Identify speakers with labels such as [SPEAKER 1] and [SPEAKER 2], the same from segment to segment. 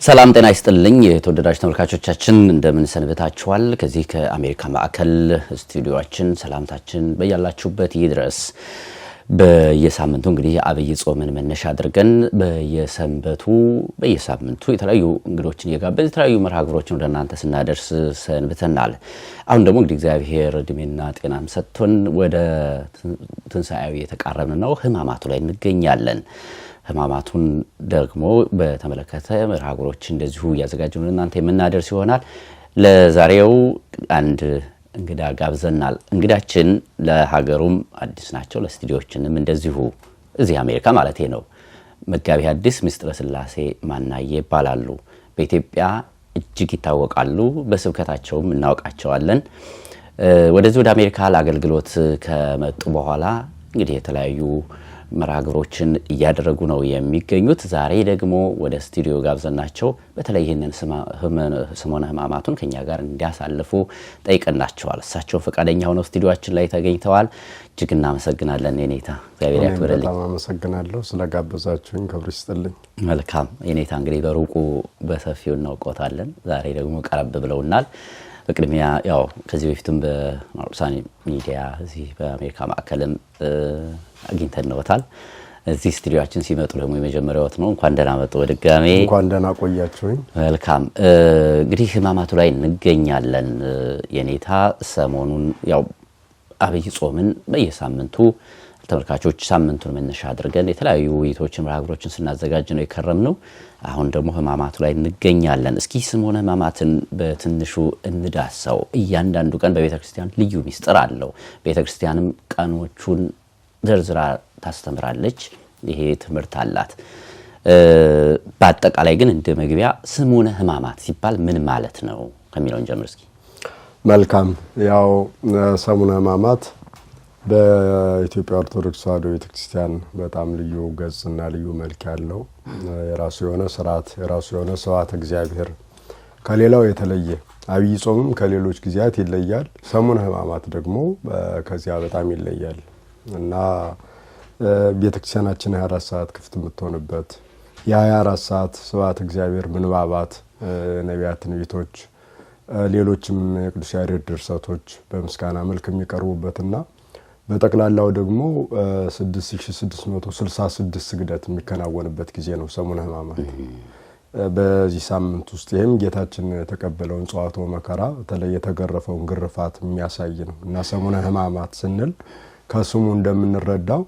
[SPEAKER 1] ሰላም ጤና ይስጥልኝ የተወደዳችሁ ተመልካቾቻችን እንደምን ሰንብታችኋል? ከዚህ ከአሜሪካ ማዕከል ስቱዲዮአችን ሰላምታችን በያላችሁበት ይድረስ። በየሳምንቱ እንግዲህ አብይ ጾምን መነሻ አድርገን በየሳምንቱ የተለያዩ እንግዶችን እየጋበዝን የተለያዩ መርሃ ግብሮችን ወደ እናንተ ስናደርስ ሰንብተናል። አሁን ደግሞ እንግዲህ እግዚአብሔር እድሜና ጤናም ሰጥቶን ወደ ትንሣኤው የተቃረብን ነው። ህማማቱ ላይ እንገኛለን። ህማማቱን ደግሞ በተመለከተ መርሃ ግብሮችን እንደዚሁ እያዘጋጀን እናንተ የምናደርስ ይሆናል። ለዛሬው አንድ እንግዳ ጋብዘናል። እንግዳችን ለሀገሩም አዲስ ናቸው፣ ለስቱዲዮችንም እንደዚሁ እዚህ አሜሪካ ማለቴ ነው። መጋቢ ሐዲስ ምስጢረ ሥላሴ ማናዬ ይባላሉ። በኢትዮጵያ እጅግ ይታወቃሉ፣ በስብከታቸውም እናውቃቸዋለን። ወደዚህ ወደ አሜሪካ ለአገልግሎት ከመጡ በኋላ እንግዲህ የተለያዩ መርሃ ግብሮችን እያደረጉ ነው የሚገኙት። ዛሬ ደግሞ ወደ ስቱዲዮ ጋብዘናቸው በተለይ ይህንን ሰሞነ ህማማቱን ከኛ ጋር እንዲያሳልፉ ጠይቀናቸዋል። እሳቸው ፈቃደኛ ሆነው ስቱዲዮአችን ላይ ተገኝተዋል። እጅግ እናመሰግናለን። የኔታ እግዚአብሔር ያክብርልኝ።
[SPEAKER 2] በጣም አመሰግናለሁ ስለጋበዛችሁኝ። ክብር ይስጥልኝ።
[SPEAKER 1] መልካም የኔታ እንግዲህ በሩቁ በሰፊው እናውቆታለን። ዛሬ ደግሞ ቀረብ ብለውናል። በቅድሚያ ያው ከዚህ በፊትም በማርሳኒ ሚዲያ እዚህ በአሜሪካ ማዕከልም አግኝተን ነውታል። እዚህ ስቱዲዮአችን ሲመጡ ደግሞ የመጀመሪያዎት ነው። እንኳን ደህና መጡ። በድጋሜ
[SPEAKER 2] እንኳን ደህና ቆያችሁኝ።
[SPEAKER 1] መልካም እንግዲህ ህማማቱ ላይ እንገኛለን። የኔታ ሰሞኑን ያው አብይ ጾምን በየሳምንቱ ተመልካቾች ሳምንቱን መነሻ አድርገን የተለያዩ ውይይቶችን መርሃ ግብሮችን ስናዘጋጅ ነው የከረምነው። አሁን ደግሞ ህማማቱ ላይ እንገኛለን። እስኪ ሰሞነ ህማማትን በትንሹ እንዳሰው። እያንዳንዱ ቀን በቤተክርስቲያን ልዩ ሚስጥር አለው። ቤተክርስቲያንም ቀኖቹን ዘርዝራ ታስተምራለች። ይሄ ትምህርት አላት። በአጠቃላይ ግን እንደ መግቢያ ሰሞነ ህማማት ሲባል ምን ማለት ነው ከሚለውን ጀምር እስኪ።
[SPEAKER 2] መልካም ያው ሰሞነ ህማማት በኢትዮጵያ ኦርቶዶክስ ተዋሕዶ ቤተክርስቲያን በጣም ልዩ ገጽና ልዩ መልክ ያለው የራሱ የሆነ ስርዓት የራሱ የሆነ ስብሐተ እግዚአብሔር ከሌላው የተለየ አብይ ጾምም ከሌሎች ጊዜያት ይለያል። ሰሙነ ህማማት ደግሞ ከዚያ በጣም ይለያል እና ቤተክርስቲያናችን 24 ሰዓት ክፍት የምትሆንበት የ24 ሰዓት ስብሐተ እግዚአብሔር ምንባባት፣ ነቢያት፣ ትንቢቶች፣ ሌሎችም የቅዱስ ያሬድ ድርሰቶች በምስጋና መልክ የሚቀርቡበትና በጠቅላላው ደግሞ 6666 ስግደት የሚከናወንበት ጊዜ ነው ሰሙነ ህማማት። በዚህ ሳምንት ውስጥ ይሄም ጌታችን የተቀበለውን ጽዋዕተ መከራ በተለይ የተገረፈውን ግርፋት የሚያሳይ ነው እና ሰሙነ ህማማት ስንል ከስሙ እንደምንረዳው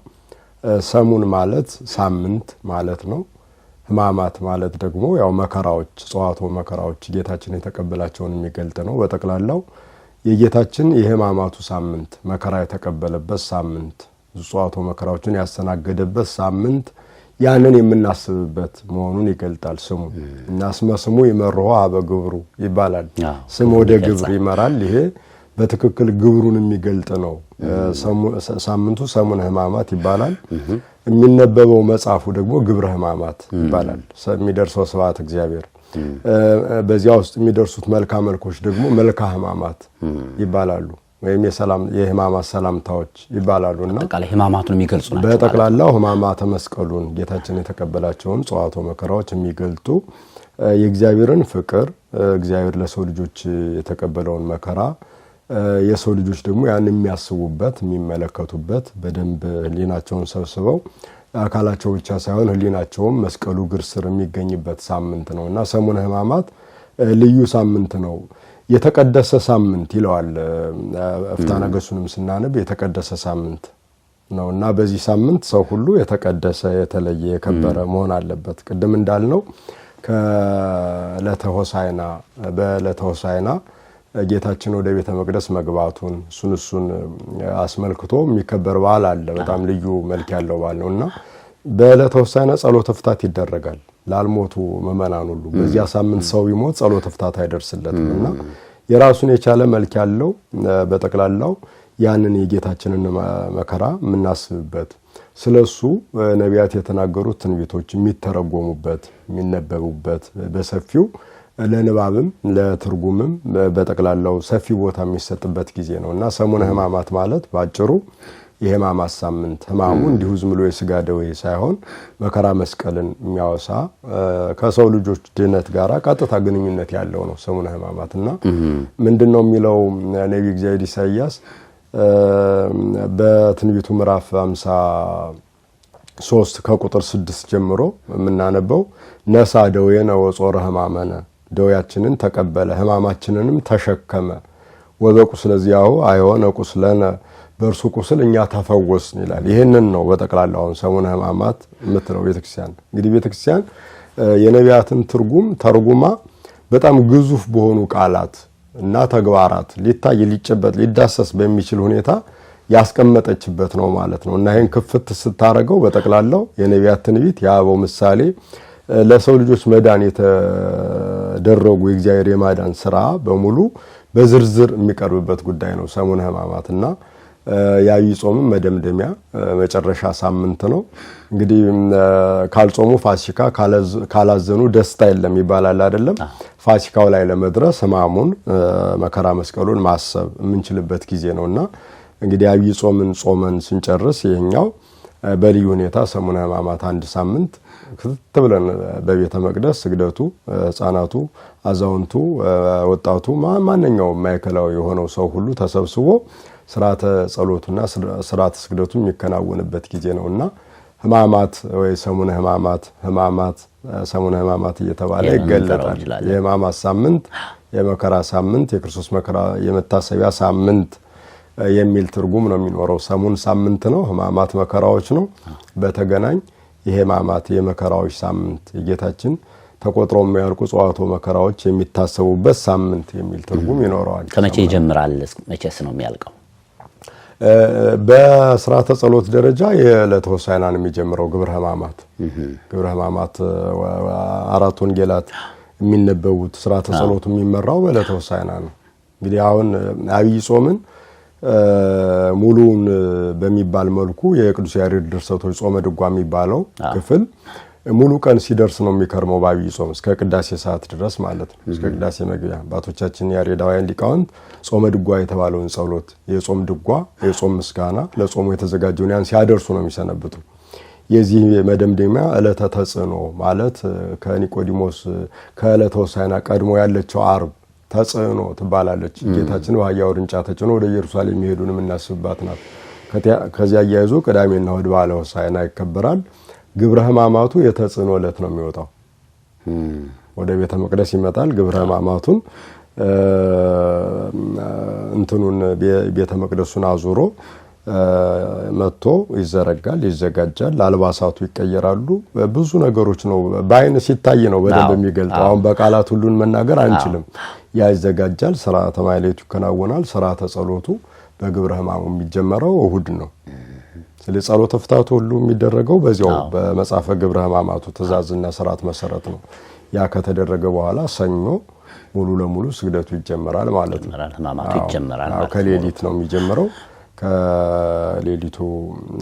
[SPEAKER 2] ሰሙን ማለት ሳምንት ማለት ነው። ህማማት ማለት ደግሞ ያው መከራዎች፣ ጽዋዕተ መከራዎች ጌታችን የተቀበላቸውን የሚገልጥ ነው። በጠቅላላው የጌታችን የህማማቱ ሳምንት መከራ የተቀበለበት ሳምንት፣ ጽዋዕተ መከራዎችን ያስተናገደበት ሳምንት ያንን የምናስብበት መሆኑን ይገልጣል ስሙ እና ስሙ ይመርሖ ሀበ ግብሩ ይባላል። ስም ወደ ግብር ይመራል። ይሄ በትክክል ግብሩን የሚገልጥ ነው። ሳምንቱ ሰሙነ ህማማት ይባላል። የሚነበበው መጽሐፉ ደግሞ ግብረ ህማማት ይባላል። የሚደርሰው ስብሐተ እግዚአብሔር በዚያ ውስጥ የሚደርሱት መልካ መልኮች ደግሞ መልካ ህማማት ይባላሉ ወይም የህማማት ሰላምታዎች ይባላሉና
[SPEAKER 1] በጠቅላላ ህማማቱን የሚገልጹ ናቸው።
[SPEAKER 2] በጠቅላላው ህማማተ መስቀሉን ጌታችን የተቀበላቸውን ጽዋዕተ መከራዎች የሚገልጡ የእግዚአብሔርን ፍቅር፣ እግዚአብሔር ለሰው ልጆች የተቀበለውን መከራ የሰው ልጆች ደግሞ ያን የሚያስቡበት የሚመለከቱበት በደንብ ህሊናቸውን ሰብስበው አካላቸው ብቻ ሳይሆን ህሊናቸውም መስቀሉ ግር ስር የሚገኝበት ሳምንት ነውና ሰሙነ ህማማት ልዩ ሳምንት ነው። የተቀደሰ ሳምንት ይለዋል። ፍትሐ ነገሥቱንም ስናነብ የተቀደሰ ሳምንት ነውና በዚህ ሳምንት ሰው ሁሉ የተቀደሰ የተለየ የከበረ መሆን አለበት። ቅድም እንዳልነው ከዕለተ ሆሳዕና ጌታችን ወደ ቤተ መቅደስ መግባቱን እሱን አስመልክቶ የሚከበር በዓል አለ። በጣም ልዩ መልክ ያለው በዓል ነውና በዕለተ ሆሳዕና ጸሎተ ፍታት ይደረጋል ላልሞቱ ምእመናን ሁሉ። በዚያ ሳምንት ሰው ቢሞት ጸሎተ ፍታት አይደርስለትምና የራሱን የቻለ መልክ ያለው በጠቅላላው ያንን የጌታችንን መከራ የምናስብበት ስለሱ ነቢያት የተናገሩት ትንቢቶች የሚተረጎሙበት የሚነበቡበት በሰፊው ለንባብም ለትርጉምም በጠቅላላው ሰፊ ቦታ የሚሰጥበት ጊዜ ነውና ሰሙነ ሕማማት ማለት ባጭሩ የሕማማት ሳምንት ሕማሙ እንዲሁ ዝም ብሎ የሥጋ ደዌ ሳይሆን መከራ መስቀልን የሚያወሳ ከሰው ልጆች ድነት ጋር ቀጥታ ግንኙነት ያለው ነው ሰሙነ ሕማማትና ምንድነው የሚለው ነብዩ እግዚአብሔር ኢሳይያስ በትንቢቱ ምዕራፍ 53 ከቁጥር 6 ጀምሮ የምናነበው ነሳ ደዌነ ወጾረ ሕማመነ ደዌያችንን ተቀበለ ሕማማችንንም ተሸከመ ወበቁስለ ዚአሁ አይሆነ ቁስለነ በእርሱ ቁስል እኛ ተፈወስን ይላል። ይሄንን ነው በጠቅላላው ሰሙነ ሕማማት የምትለው ቤተክርስቲያን። እንግዲህ ቤተክርስቲያን የነቢያትን ትርጉም ተርጉማ በጣም ግዙፍ በሆኑ ቃላት እና ተግባራት ሊታይ ሊጨበጥ ሊዳሰስ በሚችል ሁኔታ ያስቀመጠችበት ነው ማለት ነው። እና ይሄን ክፍት ስታረገው በጠቅላላው የነቢያት ትንቢት የአበው ምሳሌ ለሰው ልጆች መዳን የተደረጉ የእግዚአብሔር የማዳን ስራ በሙሉ በዝርዝር የሚቀርብበት ጉዳይ ነው ሰሙነ ሕማማትና የዐቢይ ጾም መደምደሚያ መጨረሻ ሳምንት ነው። እንግዲህ ካልጾሙ ፋሲካ ካላዘኑ ደስታ የለም ይባላል አይደለም። ፋሲካው ላይ ለመድረስ ሕማሙን መከራ መስቀሉን ማሰብ የምንችልበት ጊዜ ነውና እንግዲህ ዐቢይ ጾምን ጾመን ስንጨርስ ይሄኛው በልዩ ሁኔታ ሰሙነ ሕማማት አንድ ሳምንት ክትት ብለን በቤተ መቅደስ ስግደቱ ሕፃናቱ አዛውንቱ ወጣቱ ማንኛውም ማዕከላዊ የሆነው ሰው ሁሉ ተሰብስቦ ስርዓተ ጸሎቱና ስርዓተ ስግደቱ የሚከናወንበት ጊዜ ነውና ሕማማት ወይ ሰሙነ ሕማማት ሰሙነ ሕማማት እየተባለ ይገለጣል። የሕማማት ሳምንት የመከራ ሳምንት የክርስቶስ መከራ የመታሰቢያ ሳምንት የሚል ትርጉም ነው የሚኖረው። ሰሙን ሳምንት ነው፣ ሕማማት መከራዎች ነው። በተገናኝ የሕማማት የመከራዎች ሳምንት የጌታችን ተቆጥሮ የሚያልቁ ጽዋቶ መከራዎች የሚታሰቡበት ሳምንት የሚል ትርጉም ይኖረዋል።
[SPEAKER 1] ከመቼ ይጀምራል? መቼስ ነው የሚያልቀው?
[SPEAKER 2] በስርዓተ ጸሎት ደረጃ የዕለተ ሆሳዕናን የሚጀምረው ግብረ ሕማማት አራት ወንጌላት የሚነበቡት ስርዓተ ጸሎቱ የሚመራው በዕለተ ሆሳዕና ነው። እንግዲህ አሁን ዐቢይ ጾምን ሙሉን በሚባል መልኩ የቅዱስ ያሬድ ድርሰቶች ጾመ ድጓ የሚባለው ክፍል ሙሉ ቀን ሲደርስ ነው የሚከርመው በዐቢይ ጾም እስከ ቅዳሴ ሰዓት ድረስ ማለት ነው። እስከ ቅዳሴ መግቢያ አባቶቻችን ያሬዳውያን ሊቃውንት ጾመ ድጓ የተባለውን ጸሎት የጾም ድጓ የጾም ምስጋና ለጾሙ የተዘጋጀውን ያን ሲያደርሱ ነው የሚሰነብቱ። የዚህ መደምደሚያ ዕለተ ተጽዕኖ ማለት ከኒቆዲሞስ ከዕለተ ሆሳዕና ቀድሞ ያለችው ዓርብ ተጽዕኖ ትባላለች። ጌታችን በአህያ ውርንጫ ተጭኖ ወደ ኢየሩሳሌም የሚሄዱን የምናስብባት ናት። ከዚያ አያይዞ ቅዳሜና እሑድ በዓለ ሆሳዕና ይከበራል። ግብረ ሕማማቱ የተጽዕኖ ዕለት ነው የሚወጣው። ወደ ቤተ መቅደስ ይመጣል። ግብረ ሕማማቱን እንትኑን ቤተ መቅደሱን አዙሮ መጥቶ ይዘረጋል፣ ይዘጋጃል። አልባሳቱ ይቀየራሉ። ብዙ ነገሮች ነው በአይን ሲታይ ነው በደንብ የሚገልጠው። አሁን በቃላት ሁሉን መናገር አንችልም። ያ ይዘጋጃል። ስርዓተ ማሕሌቱ ይከናወናል። ስርዓተ ጸሎቱ በግብረ ሕማሙ የሚጀመረው እሑድ ነው። ስለዚህ ጸሎተ ፍትሐቱ ሁሉ የሚደረገው በዚያው በመጽሐፈ ግብረ ሕማማቱ ትእዛዝና ስርዓት መሰረት ነው። ያ ከተደረገ በኋላ ሰኞ ሙሉ ለሙሉ ስግደቱ ይጀመራል ማለት ነው።
[SPEAKER 1] ሕማማቱ ይጀመራል።
[SPEAKER 2] ከሌሊት ነው የሚጀምረው። ከሌሊቱ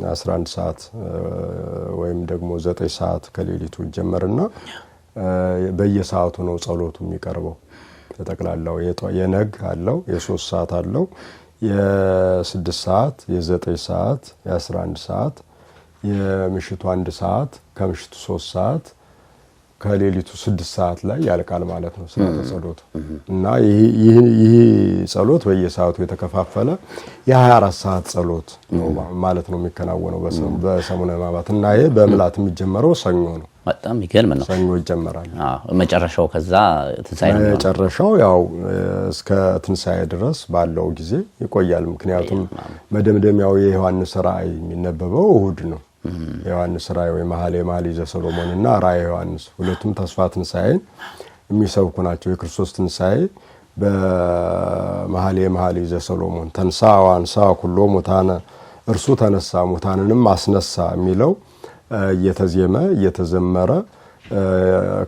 [SPEAKER 2] 11 ሰዓት ወይም ደግሞ 9 ሰዓት ከሌሊቱ ይጀመርና በየሰዓቱ ነው ጸሎቱ የሚቀርበው። ተጠቅላላው የነግ አለው፣ የ3 ሰዓት አለው፣ የ6 ሰዓት፣ የ9 ሰዓት፣ የ11 ሰዓት፣ የምሽቱ 1 ሰዓት፣ ከምሽቱ 3 ሰዓት፣ ከሌሊቱ 6 ሰዓት ላይ ያልቃል ማለት ነው ስርዓተ ጸሎቱ። እና ይህ ጸሎት በየሰዓቱ የተከፋፈለ የ24 ሰዓት ጸሎት ነው ማለት ነው የሚከናወነው በሰሙነ ሕማማት። እና ይሄ በምላት የሚጀመረው ሰኞ ነው።
[SPEAKER 1] በጣም ይገርም ነው።
[SPEAKER 2] ሰኞ ይጀመራል።
[SPEAKER 1] መጨረሻው ከዛ ትንሣኤ ነው።
[SPEAKER 2] መጨረሻው ያው እስከ ትንሣኤ ድረስ ባለው ጊዜ ይቆያል። ምክንያቱም መደምደሚያው የዮሐንስ ራእይ የሚነበበው እሑድ ነው። የዮሐንስ ራእይ ወይ መኃልየ ዘሰሎሞን እና ራእየ ዮሐንስ ሁለቱም ተስፋ ትንሣኤን የሚሰብኩ ናቸው። የክርስቶስ ትንሣኤ በመኃልየ ዘሰሎሞን ተንሥአ ወአንሥአ ኩሎ ሙታነ እርሱ ተነሳ ሙታንንም አስነሳ የሚለው እየተዜመ እየተዘመረ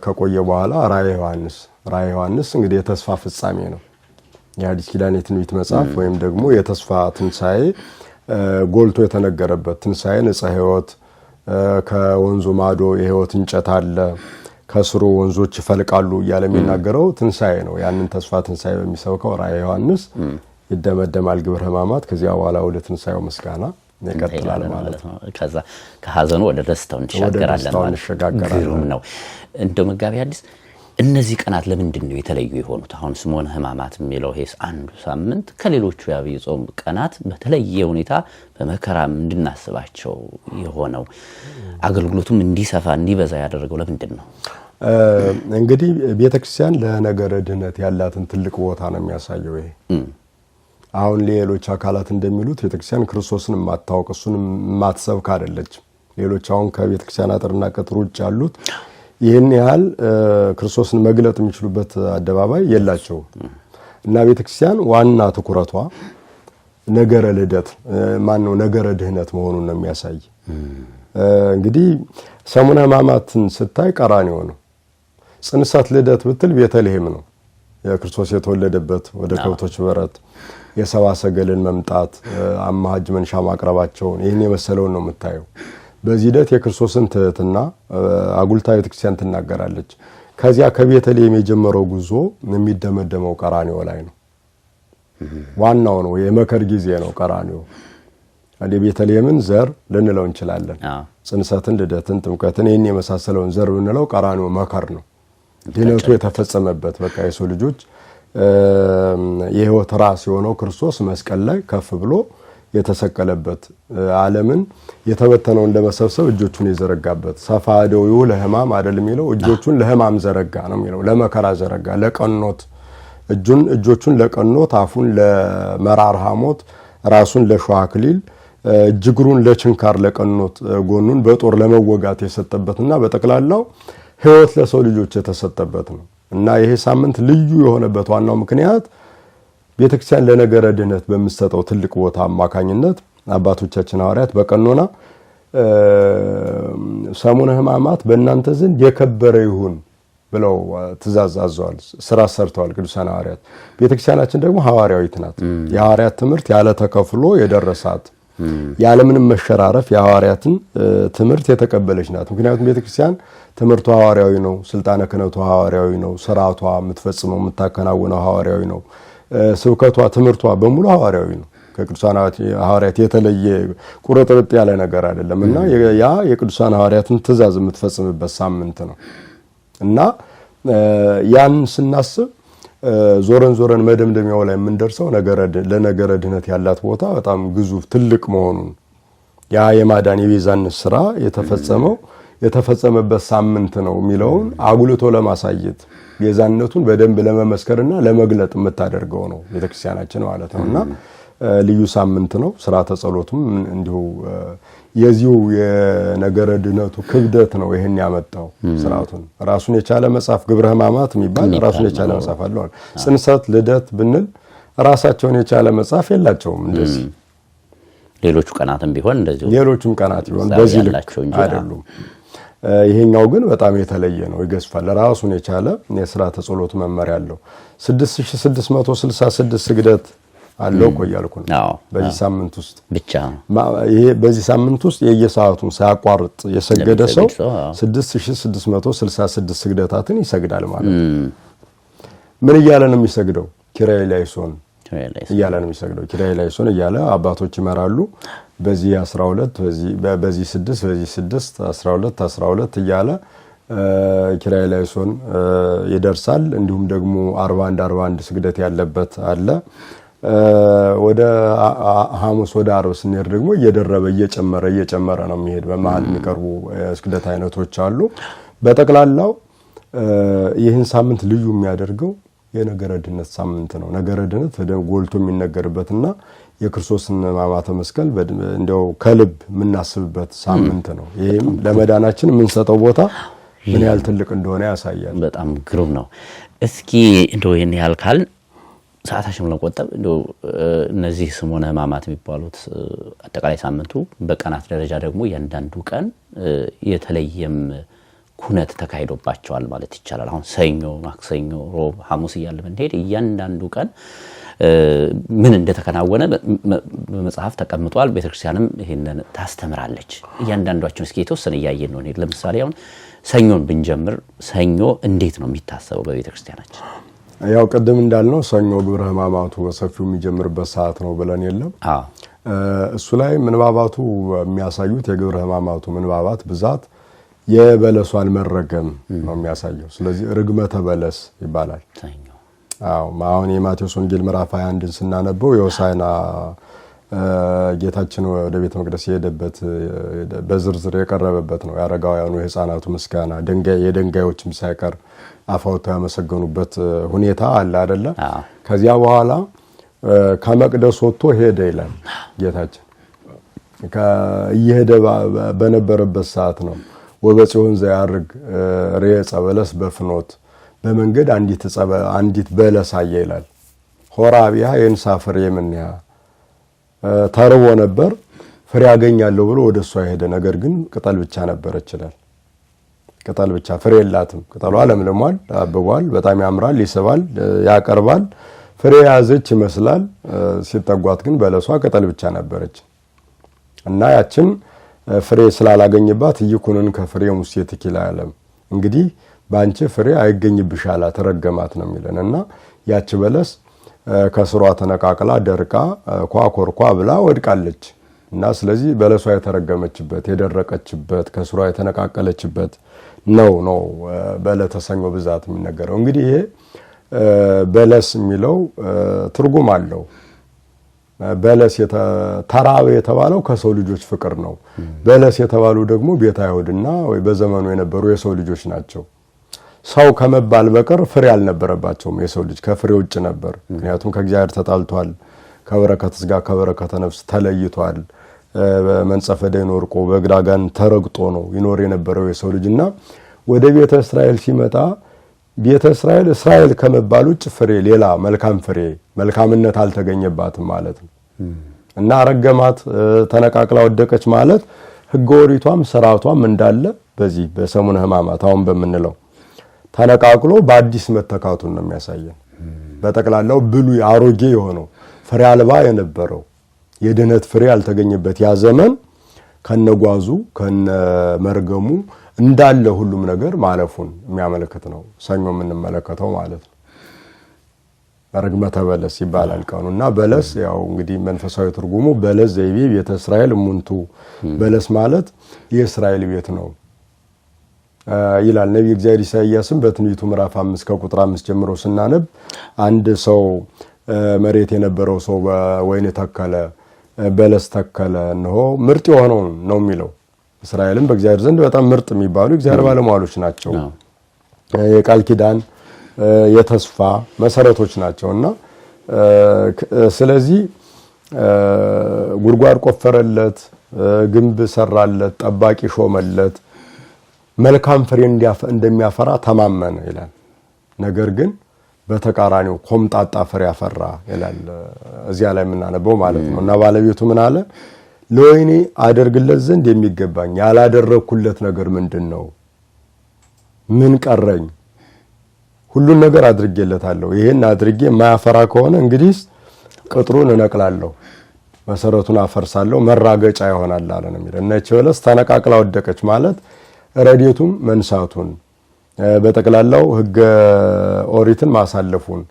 [SPEAKER 2] ከቆየ በኋላ ራእየ ዮሐንስ እንግዲህ የተስፋ ፍጻሜ ነው። የአዲስ ኪዳን የትንቢት መጽሐፍ ወይም ደግሞ የተስፋ ትንሣኤ ጎልቶ የተነገረበት ትንሣኤ ዕፀ ሕይወት ከወንዙ ማዶ የሕይወት እንጨት አለ፣ ከስሩ ወንዞች ይፈልቃሉ እያለ የሚናገረው ትንሣኤ ነው። ያንን ተስፋ ትንሣኤ በሚሰብከው ራእየ ዮሐንስ ይደመደማል ግብረ ሕማማት። ከዚያ በኋላ ወደ ትንሣኤው ምስጋና ይቀጥላል ማለት ነው።
[SPEAKER 1] ከዛ ከሐዘኑ ወደ ደስታው እንሻገራለን ማለት ነው። እንደው መጋቢ ሐዲስ እነዚህ ቀናት ለምንድን ነው የተለዩ የሆኑት? አሁን ሰሙነ ሕማማት የሚለው ይሄስ አንዱ ሳምንት ከሌሎቹ የዐቢይ ጾም ቀናት በተለየ ሁኔታ በመከራም እንድናስባቸው የሆነው አገልግሎቱም እንዲሰፋ እንዲበዛ ያደረገው ለምንድን ነው?
[SPEAKER 2] እንግዲህ ቤተክርስቲያን ለነገረ ድህነት ያላትን ትልቅ ቦታ ነው የሚያሳየው። ይሄ አሁን ሌሎች አካላት እንደሚሉት ቤተክርስቲያን ክርስቶስን የማታውቅ እሱን የማትሰብክ አይደለችም። ሌሎች አሁን ከቤተክርስቲያን አጥርና ቅጥር ውጭ ያሉት ይህን ያህል ክርስቶስን መግለጥ የሚችሉበት አደባባይ የላቸውም እና ቤተክርስቲያን ዋና ትኩረቷ ነገረ ልደት ማነው ነገረ ድህነት መሆኑን ነው የሚያሳይ። እንግዲህ ሰሙነ ሕማማትን ስታይ ቀራንዮ ነው። ጽንሰት ልደት ብትል ቤተልሔም ነው የክርስቶስ የተወለደበት፣ ወደ ከብቶች በረት የሰብአ ሰገልን መምጣት አማሃ እጅ መንሻ ማቅረባቸውን ይህን የመሰለውን ነው የምታየው። በዚህ ሂደት የክርስቶስን ትህትና አጉልታ ቤተክርስቲያን ትናገራለች። ከዚያ ከቤተልሔም የጀመረው ጉዞ የሚደመደመው ቀራንዮ ላይ ነው። ዋናው ነው የመከር ጊዜ ነው ቀራንዮ። ቤተልሔምን ዘር ልንለው እንችላለን። ጽንሰትን፣ ልደትን፣ ጥምቀትን ይህን የመሳሰለውን ዘር ብንለው ቀራንዮ መከር ነው። ድነቱ የተፈጸመበት በቃ የሰው ልጆች የሕይወት ራስ የሆነው ክርስቶስ መስቀል ላይ ከፍ ብሎ የተሰቀለበት ዓለምን የተበተነውን ለመሰብሰብ እጆቹን የዘረጋበት ሰፋ ደዌው ለሕማም አይደል የሚለው እጆቹን ለሕማም ዘረጋ ነው የሚለው። ለመከራ ዘረጋ፣ ለቀኖት እጆቹን ለቀኖት፣ አፉን ለመራር ሐሞት፣ ራሱን ለሾህ አክሊል፣ እጅግሩን ለችንካር ለቀኖት፣ ጎኑን በጦር ለመወጋት የሰጠበትና በጠቅላላው ሕይወት ለሰው ልጆች የተሰጠበት ነው እና ይሄ ሳምንት ልዩ የሆነበት ዋናው ምክንያት ቤተክርስቲያን ለነገረ ድህነት በሚሰጠው ትልቅ ቦታ አማካኝነት አባቶቻችን ሐዋርያት በቀኖና ሰሙነ ሕማማት በእናንተ ዘንድ የከበረ ይሁን ብለው ትእዛዝ አዘዋል፣ ስራ ሰርተዋል ቅዱሳን ሐዋርያት። ቤተክርስቲያናችን ደግሞ ሐዋርያዊት ናት። የሐዋርያት ትምህርት ያለ ተከፍሎ የደረሳት ያለምንም መሸራረፍ የሐዋርያትን ትምህርት የተቀበለች ናት። ምክንያቱም ቤተክርስቲያን ትምህርቷ ሐዋርያዊ ነው፣ ስልጣነ ክህነቷ ሐዋርያዊ ነው፣ ስርዓቷ የምትፈጽመው የምታከናውነው ሐዋርያዊ ነው፣ ስብከቷ ትምህርቷ በሙሉ ሐዋርያዊ ነው። ከቅዱሳን ሐዋርያት የተለየ ቁርጥርጥ ያለ ነገር አይደለም እና ያ የቅዱሳን ሐዋርያትን ትእዛዝ የምትፈጽምበት ሳምንት ነው እና ያን ስናስብ ዞረን መደምደሚያው ላይ የምንደርሰው ለነገረ ድህነት ያላት ቦታ በጣም ግዙፍ ትልቅ መሆኑን ያ የማዳን የቤዛነት ስራ የተፈጸመበት ሳምንት ነው የሚለውን አጉልቶ ለማሳየት ቤዛነቱን በደንብ ለመመስከርና ለመግለጥ የምታደርገው ነው ቤተክርስቲያናችን ማለት ነውና ልዩ ሳምንት ነው። ሥርዓተ ጸሎቱም እንዲሁ የዚሁ የነገረ ድህነቱ ክብደት ነው ይሄን ያመጣው። ሥርዓቱን ራሱን የቻለ መጽሐፍ ግብረ ሕማማት የሚባል ራሱን የቻለ መጽሐፍ አለው። ጽንሰት፣ ልደት ብንል ራሳቸውን የቻለ መጽሐፍ የላቸውም። እንደዚህ
[SPEAKER 1] ሌሎቹ ቀናትም ቢሆን እንደዚህ
[SPEAKER 2] ሌሎቹም ቀናት ቢሆን በዚህ ልክ አይደሉም። ይሄኛው ግን በጣም የተለየ ነው፣ ይገዝፋል። ራሱን የቻለ የሥርዓተ ጸሎት መመሪያ አለው። 6666 ስግደት አለው ቆያልኩ ነው በዚህ ሳምንት ውስጥ ብቻ። ይሄ በዚህ ሳምንት ውስጥ የየሰዓቱን ሳያቋርጥ የሰገደ ሰው 6666 ስግደታትን ይሰግዳል ማለት ነው። ምን እያለ ነው የሚሰግደው? ኪርያ ላይሶን እያለ ነው የሚሰግደው። ኪርያ ላይሶን እያለ አባቶች ይመራሉ። በዚህ 12 በዚህ 6 በዚህ 6 12 12 እያለ ኪርያ ላይሶን ይደርሳል። እንዲሁም ደግሞ 41 41 ስግደት ያለበት አለ። ወደ ሐሙስ ወደ ዓርብ ስንሄድ ደግሞ እየደረበ እየጨመረ ነው የሚሄድ። በመሃል የሚቀርቡ ስግደት አይነቶች አሉ። በጠቅላላው ይህን ሳምንት ልዩ የሚያደርገው የነገረ ድህነት ሳምንት ነው። ነገረ ድህነት ጎልቶ የሚነገርበትና የክርስቶስን ሕማማተ መስቀል እንደው ከልብ የምናስብበት ሳምንት ነው። ይሄም ለመዳናችን የምንሰጠው ቦታ ምን ያህል ትልቅ እንደሆነ ያሳያል።
[SPEAKER 1] በጣም ግሩም ነው። እስኪ እንደው ይሄን ያህል ካልን ሰዓታችንን ለመቆጠብ እንደው እነዚህ ሰሙነ ሕማማት የሚባሉት አጠቃላይ ሳምንቱ በቀናት ደረጃ ደግሞ እያንዳንዱ ቀን የተለየም ኩነት ተካሂዶባቸዋል ማለት ይቻላል። አሁን ሰኞ፣ ማክሰኞ፣ ሮብ፣ ሐሙስ እያለ ብንሄድ እያንዳንዱ ቀን ምን እንደተከናወነ በመጽሐፍ ተቀምጧል። ቤተክርስቲያንም ይሄንን ታስተምራለች። እያንዳንዷችን እስኪ የተወሰነ ያያየን ነው። ለምሳሌ አሁን ሰኞን ብንጀምር ሰኞ እንዴት ነው የሚታሰበው በቤተክርስቲያናችን?
[SPEAKER 2] ያው ቀደም እንዳልነው ሰኞ ግብረ ሕማማቱ በሰፊው የሚጀምርበት ሰዓት ነው ብለን የለም። እሱ ላይ ምንባባቱ የሚያሳዩት የግብረ ሕማማቱ ምንባባት ብዛት የበለሷን መረገም ነው የሚያሳየው። ስለዚህ ርግመተ በለስ ይባላል። አሁን የማቴዎስ ወንጌል ምዕራፍ 21ን ስናነበው የሆሳዕና ጌታችን ወደ ቤተ መቅደስ የሄደበት በዝርዝር የቀረበበት ነው። ያረጋውያኑ የሕፃናቱ ምስጋና የድንጋዮችም ሳይቀር አፋውተው ያመሰገኑበት ሁኔታ አለ አይደለ? ከዚያ በኋላ ከመቅደስ ወጥቶ ሄደ ይላል ጌታችን። እየሄደ በነበረበት ሰዓት ነው ወበጽዮን ዘያርግ ሬጸ በለስ በፍኖት በመንገድ አንዲት በለስ አየ ይላል። ሆራቢያ የንሳ ፍሬ ምንያ ተርቦ ነበር፣ ፍሬ ያገኛለሁ ብሎ ወደሷ ሄደ። ነገር ግን ቅጠል ብቻ ነበረች ይላል። ቅጠል ብቻ፣ ፍሬ የላትም። ቅጠሏ ለምልሟል፣ አብቧል፣ በጣም ያምራል፣ ይስባል፣ ያቀርባል፣ ፍሬ ያዘች ይመስላል። ሲጠጓት ግን በለሷ ቅጠል ብቻ ነበረች እና ያችን ፍሬ ስላላገኘባት ይኩንን ከፍሬ ሙሴት ይላለም እንግዲህ ባንቺ ፍሬ አይገኝብሽ አላት፣ ረገማት ነው የሚለን እና ያች በለስ ከስሯ ተነቃቅላ ደርቃ ኳኮርኳ ብላ ወድቃለች እና ስለዚህ በለሷ የተረገመችበት የደረቀችበት ከስሯ የተነቃቀለችበት ነው በዕለተ ሰኞ ብዛት የሚነገረው። እንግዲህ ይሄ በለስ የሚለው ትርጉም አለው። በለስ ተራበ የተባለው ከሰው ልጆች ፍቅር ነው። በለስ የተባሉ ደግሞ ቤተ አይሁድና ወይ በዘመኑ የነበሩ የሰው ልጆች ናቸው። ሰው ከመባል በቀር ፍሬ አልነበረባቸውም። የሰው ልጅ ከፍሬ ውጭ ነበር። ምክንያቱም ከእግዚአብሔር ተጣልቷል፣ ከበረከተ ሥጋ ከበረከተ ነፍስ ተለይቷል። በመንጸፈ ደይን ወርቆ በግራጋን ተረግጦ ነው ይኖር የነበረው የሰው ልጅና ወደ ቤተ እስራኤል ሲመጣ ቤተ እስራኤል ከመባል ውጭ ፍሬ ሌላ መልካም ፍሬ መልካምነት አልተገኘባትም ማለት ነው እና ረገማት፣ ተነቃቅላ ወደቀች ማለት ሕገ ኦሪቷም ሥርዓቷም እንዳለ በዚህ በሰሙነ ሕማማት አሁን በምንለው ተነቃቅሎ በአዲስ መተካቱን ነው የሚያሳየን። በጠቅላላው ብሉይ አሮጌ የሆነው ፍሬ አልባ የነበረው የድነት ፍሬ ያልተገኘበት ያ ዘመን ከነጓዙ ከነመርገሙ እንዳለ ሁሉም ነገር ማለፉን የሚያመለክት ነው ሰኞ የምንመለከተው ማለት ነው። ርግመተ በለስ ይባላል ቀኑና በለስ ያው እንግዲህ መንፈሳዊ ትርጉሙ በለስ ዘይቤ ቤተ እስራኤል እሙንቱ በለስ ማለት የእስራኤል ቤት ነው ይላል ነብዩ እግዚአብሔር ኢሳይያስም በትንቢቱ ምዕራፍ 5 ከቁጥር 5 ጀምሮ ስናነብ አንድ ሰው መሬት የነበረው ሰው በወይን ተከለ በለስ ተከለ ነው ምርጥ የሆነው ነው የሚለው። እስራኤልም በእግዚአብሔር ዘንድ በጣም ምርጥ የሚባሉ እግዚአብሔር ባለሟሎች ናቸው። የቃል ኪዳን የተስፋ መሰረቶች ናቸውና ስለዚህ ጉድጓድ ቆፈረለት፣ ግንብ ሰራለት፣ ጠባቂ ሾመለት፣ መልካም ፍሬ እንደሚያፈራ ተማመነ ይላል። ነገር ግን በተቃራኒው ኮምጣጣ ፍሬ ያፈራ ይላል እዚያ ላይ የምናነበው ማለት ነው። እና ባለቤቱ ምን አለ? ለወይኔ አደርግለት ዘንድ የሚገባኝ ያላደረኩለት ነገር ምንድነው? ምን ቀረኝ? ሁሉን ነገር አድርጌለታለሁ። ይሄን አድርጌ የማያፈራ ከሆነ እንግዲህ ቅጥሩን እነቅላለሁ፣ መሰረቱን አፈርሳለሁ፣ መራገጫ ይሆናል አለ ነው የሚለው። እና እቺ በለስ ተነቃቅላ ወደቀች ማለት ረድኤቱን መንሳቱን በጠቅላላው ሕገ ኦሪትን ማሳለፉን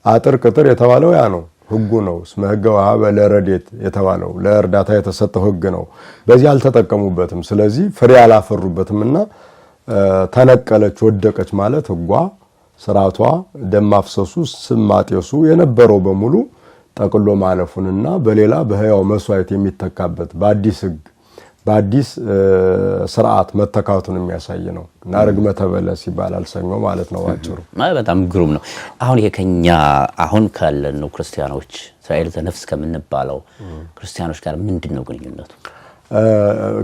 [SPEAKER 2] አጥር ቅጥር የተባለው ያ ነው፣ ሕጉ ነው። እስመ ሕገ ወሀበ ለረድኤት የተባለው ለእርዳታ የተሰጠው ሕግ ነው። በዚህ አልተጠቀሙበትም። ስለዚህ ፍሬ አላፈሩበትምና ተነቀለች ወደቀች ማለት ሕጓ ስርዓቷ ደም ማፍሰሱ ስም ማጤሱ የነበረው በሙሉ ጠቅሎ ማለፉንና በሌላ በሕያው መስዋዕት የሚተካበት በአዲስ ሕግ በአዲስ ስርዓት መተካቱን የሚያሳይ ነው እና ርግመተ በለስ ይባላል ሰኞ ማለት ነው ባጭሩ።
[SPEAKER 1] በጣም ግሩም ነው። አሁን የከኛ አሁን ካለነው ክርስቲያኖች እስራኤል ዘነፍስ ከምንባለው ክርስቲያኖች ጋር ምንድነው ግንኙነቱ?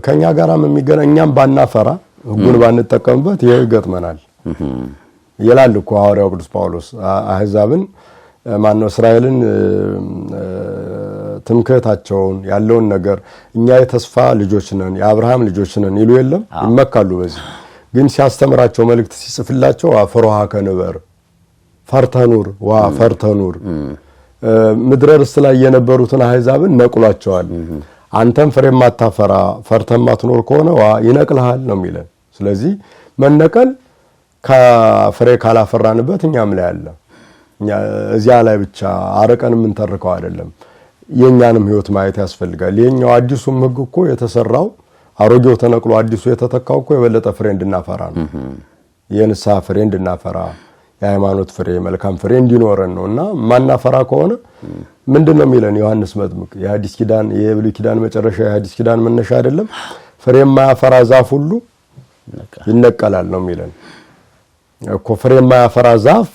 [SPEAKER 2] ከኛ ጋራም የሚገናኝ እኛም ባናፈራ ሕጉን ባንጠቀምበት ይሄ ይገጥመናል ይላል እኮ ሐዋርያው ቅዱስ ጳውሎስ። አሕዛብን ማነው እስራኤልን ትምክህታቸውን ያለውን ነገር እኛ የተስፋ ልጆች ነን የአብርሃም ልጆች ነን ይሉ የለም ይመካሉ። በዚህ ግን ሲያስተምራቸው መልእክት ሲጽፍላቸው አፈሮሃ ከንበር ፈርተኑር ዋ ፈርተኑር ምድረ ርስት ላይ የነበሩትን አሕዛብን ነቅሏቸዋል። አንተም ፍሬ ማታፈራ ፈርተህ ማትኖር ከሆነ ይነቅልሃል ነው የሚለን። ስለዚህ መነቀል ከፍሬ ካላፈራንበት እኛም ላይ አለ። እኛ እዚያ ላይ ብቻ አረቀን ምን ተርከው አይደለም፣ የኛንም ህይወት ማየት ያስፈልጋል። የኛው አዲሱም ህግ እኮ የተሰራው አሮጌው ተነቅሎ አዲሱ የተተካው እኮ የበለጠ ፍሬ እንድናፈራ ነው። የንስሐ ፍሬ እንድናፈራ፣ የሃይማኖት ፍሬ፣ መልካም ፍሬ እንዲኖረን ነውና ማናፈራ ከሆነ ምንድነው የሚለን ዮሐንስ መጥምቅ? የሐዲስ ኪዳን የብሉይ ኪዳን መጨረሻ የሐዲስ ኪዳን መነሻ አይደለም? ፍሬ የማያፈራ ዛፍ ሁሉ ይነቀላል ነው የሚለን እኮ። ፍሬ የማያፈራ ዛፍ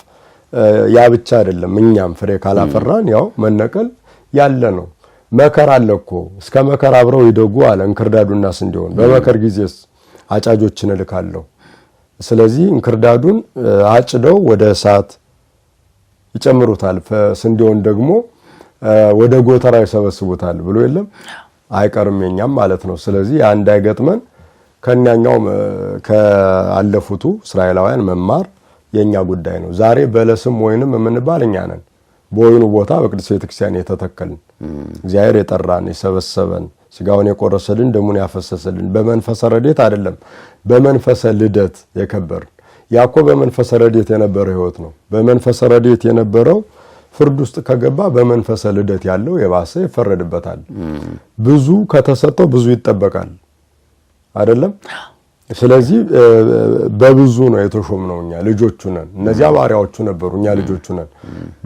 [SPEAKER 2] ያ ብቻ አይደለም፣ እኛም ፍሬ ካላፈራን ያው መነቀል ያለ ነው። መከር አለ እኮ። እስከ መከር አብረው ይደጉ አለ እንክርዳዱና ስንዴውን። በመከር ጊዜስ አጫጆችን እልካለሁ። ስለዚህ እንክርዳዱን አጭደው ወደ እሳት ይጨምሩታል፣ ስንዴውን ደግሞ ወደ ጎተራ ይሰበስቡታል ብሎ የለም አይቀርም የኛም ማለት ነው። ስለዚህ አንድ አይገጥመን ከኛኛው ከአለፉቱ እስራኤላውያን መማር የኛ ጉዳይ ነው። ዛሬ በለስም ወይንም የምንባል እኛ ነን። በወይኑ ቦታ በቅድስት ቤተክርስቲያን የተተከልን እግዚአብሔር የጠራን የሰበሰበን ስጋውን የቆረሰልን ደሙን ያፈሰሰልን በመንፈሰ ረድኤት አይደለም በመንፈሰ ልደት የከበርን። ያኮ በመንፈሰ ረድኤት የነበረ ህይወት ነው። በመንፈሰ ረድኤት የነበረው ፍርድ ውስጥ ከገባ በመንፈሰ ልደት ያለው የባሰ ይፈረድበታል። ብዙ ከተሰጠው ብዙ ይጠበቃል አይደለም። ስለዚህ በብዙ ነው የተሾምነው። እኛ ልጆቹ ነን። እነዚያ ባሪያዎቹ ነበሩ፣ እኛ ልጆቹ ነን።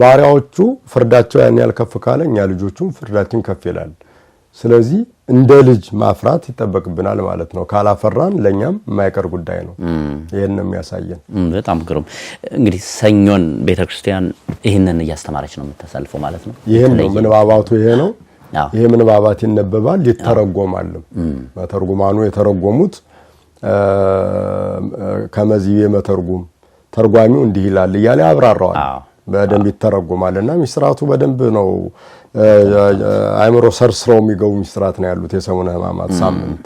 [SPEAKER 2] ባሪያዎቹ ፍርዳቸው ያን ያህል ከፍ ካለ እኛ ልጆቹም ፍርዳችን ከፍ ይላል። ስለዚህ እንደ ልጅ ማፍራት ይጠበቅብናል ማለት ነው። ካላፈራን ለኛም የማይቀር ጉዳይ ነው። ይሄን ነው የሚያሳየን።
[SPEAKER 1] በጣም ግሩም። እንግዲህ ሰኞን ቤተክርስቲያን ይሄንን እያስተማረች ነው የምታሳልፈው ማለት ነው።
[SPEAKER 2] ይሄን ነው ምንባባቱ። ይሄ ነው ይሄ ምንባባት ይነበባል፣ ይተረጎማል። መተርጉማኑ የተረጎሙት ከመዚህ የመተርጉም ተርጓሚው እንዲህ ይላል እያለ ያብራራዋል። በደንብ ይተረጎማልና ሚስጥራቱ በደንብ ነው አይምሮ ሰርስረው የሚገቡ ሚስጥራት ነው ያሉት። የሰሙነ ሕማማት ሳምንት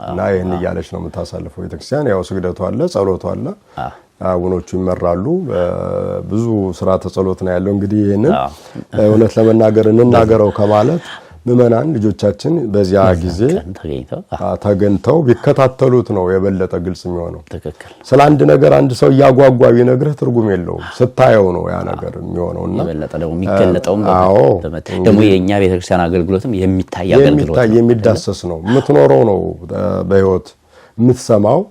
[SPEAKER 2] እና ይሄን እያለች ነው የምታሳልፈው ቤተክርስቲያን። ያው ስግደቱ አለ፣ ጸሎቱ አለ፣ አቡኖቹ ይመራሉ። ብዙ ስርዓተ ጸሎት ነው ያለው። እንግዲህ ይሄንን እውነት ለመናገር እንናገረው ከማለት ምእመናን ልጆቻችን በዚያ ጊዜ ተገኝተው ቢከታተሉት ነው የበለጠ ግልጽ የሚሆነው። ስለ አንድ ነገር አንድ ሰው ያጓጓ ቢነግርህ ትርጉም የለውም፣ ስታየው ነው ያ ነገር የሚሆነውና የበለጠ ደግሞ የሚገለጠው ደግሞ የኛ ቤተክርስቲያን አገልግሎትም የሚታይ አገልግሎት ነው፣ የሚዳሰስ ነው፣ የምትኖረው ነው፣ በህይወት የምትሰማው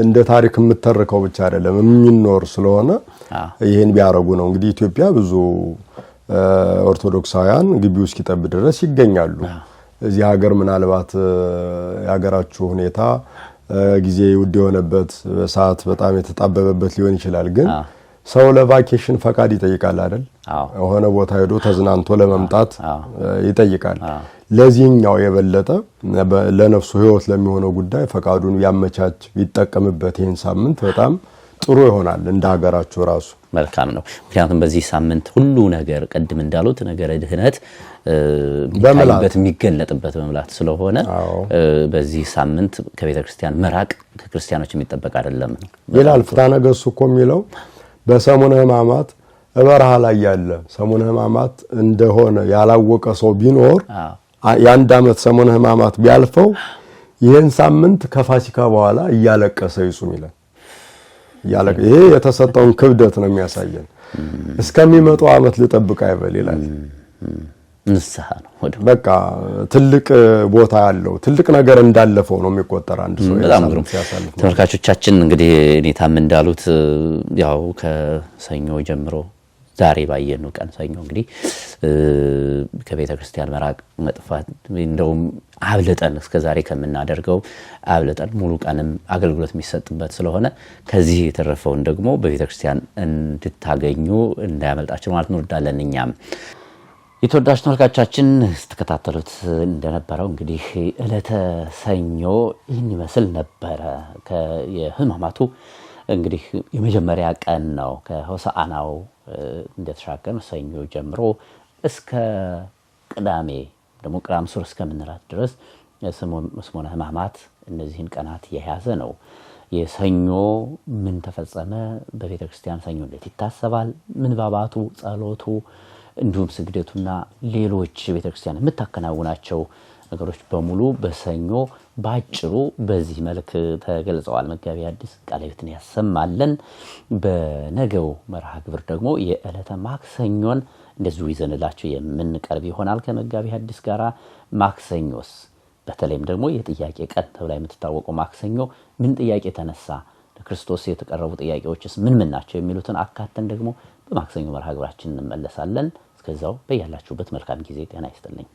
[SPEAKER 2] እንደ ታሪክ የምትተርከው ብቻ አይደለም፣ የሚኖር ስለሆነ ይሄን ቢያረጉ ነው። እንግዲህ ኢትዮጵያ ብዙ ኦርቶዶክሳውያን ግቢው እስኪጠብ ድረስ ይገኛሉ። እዚህ ሀገር ምናልባት የሀገራችሁ ሁኔታ ጊዜ ውድ የሆነበት ሰዓት በጣም የተጣበበበት ሊሆን ይችላል። ግን ሰው ለቫኬሽን ፈቃድ ይጠይቃል አይደል? የሆነ ቦታ ሄዶ ተዝናንቶ ለመምጣት ይጠይቃል። ለዚህኛው የበለጠ ለነፍሱ ህይወት ለሚሆነው ጉዳይ ፈቃዱን ያመቻች ቢጠቀምበት ይህን ሳምንት በጣም ጥሩ ይሆናል እንደ ሀገራችሁ ራሱ
[SPEAKER 1] መልካም ነው። ምክንያቱም በዚህ ሳምንት ሁሉ ነገር ቀድም እንዳሉት ነገረ ድህነት የሚገለጥበት በመላት ስለሆነ በዚህ ሳምንት ከቤተክርስቲያን መራቅ ከክርስቲያኖች የሚጠበቅ አይደለም።
[SPEAKER 2] ይላል ፍትሐ ነገሥቱ እኮ የሚለው በሰሙነ ሕማማት በረሃ ላይ ያለ ሰሙነ ሕማማት እንደሆነ ያላወቀ ሰው ቢኖር የአንድ ዓመት ሰሙነ ሕማማት ቢያልፈው ይህን ሳምንት ከፋሲካ በኋላ እያለቀሰ ይጹም ይላል። ይሄ የተሰጠውን ክብደት ነው የሚያሳየን። እስከሚመጣው ዓመት ልጠብቅ አይበል ይላል።
[SPEAKER 1] ንስሐ ነው
[SPEAKER 2] በቃ ትልቅ ቦታ ያለው ትልቅ ነገር እንዳለፈው ነው የሚቆጠር አንድ ሰው
[SPEAKER 1] ያሳልፍ። ተመልካቾቻችን እንግዲህ እኔታም እንዳሉት ያው ከሰኞ ጀምሮ ዛሬ ባየነው ቀን ሰኞ እንግዲህ ከቤተ ክርስቲያን መራቅ መጥፋት እንደውም አብለጠን እስከዛሬ ከምናደርገው አብለጠን ሙሉ ቀንም አገልግሎት የሚሰጥበት ስለሆነ ከዚህ የተረፈውን ደግሞ በቤተ ክርስቲያን እንድታገኙ እንዳያመልጣችሁ ማለት እንወዳለን። እኛም የተወዳጅ ተመልካቾቻችን ስትከታተሉት እንደነበረው እንግዲህ ዕለተ ሰኞ ይህን ይመስል ነበረ። የሕማማቱ እንግዲህ የመጀመሪያ ቀን ነው። ከሆሳዕናው እንደተሻገረ ሰኞ ጀምሮ እስከ ቅዳሜ ደግሞ ቅዳሜ ሱር እስከምንላት ድረስ ሰሙነ ሕማማት እነዚህን ቀናት የያዘ ነው። የሰኞ ምን ተፈጸመ? በቤተ ክርስቲያን ሰኞ እንዴት ይታሰባል? ምንባባቱ፣ ጸሎቱ እንዲሁም ስግደቱና ሌሎች ቤተክርስቲያን የምታከናውናቸው ነገሮች በሙሉ በሰኞ ባጭሩ በዚህ መልክ ተገልጸዋል። መጋቢ ሐዲስ ቃለ ሕይወትን ያሰማልን። በነገው መርሃ ግብር ደግሞ የዕለተ ማክሰኞን እንደዚሁ ይዘንላችሁ የምንቀርብ ይሆናል ከመጋቢ ሐዲስ ጋራ። ማክሰኞስ በተለይም ደግሞ የጥያቄ ቀን ተብላ የምትታወቀው ማክሰኞ ምን ጥያቄ ተነሳ፣ ለክርስቶስ የተቀረቡ ጥያቄዎችስ ምን ናቸው የሚሉትን አካተን ደግሞ በማክሰኞ መርሃ ግብራችን እንመለሳለን። እስከዛው በያላችሁበት መልካም ጊዜ ጤና ይስጥልኝ።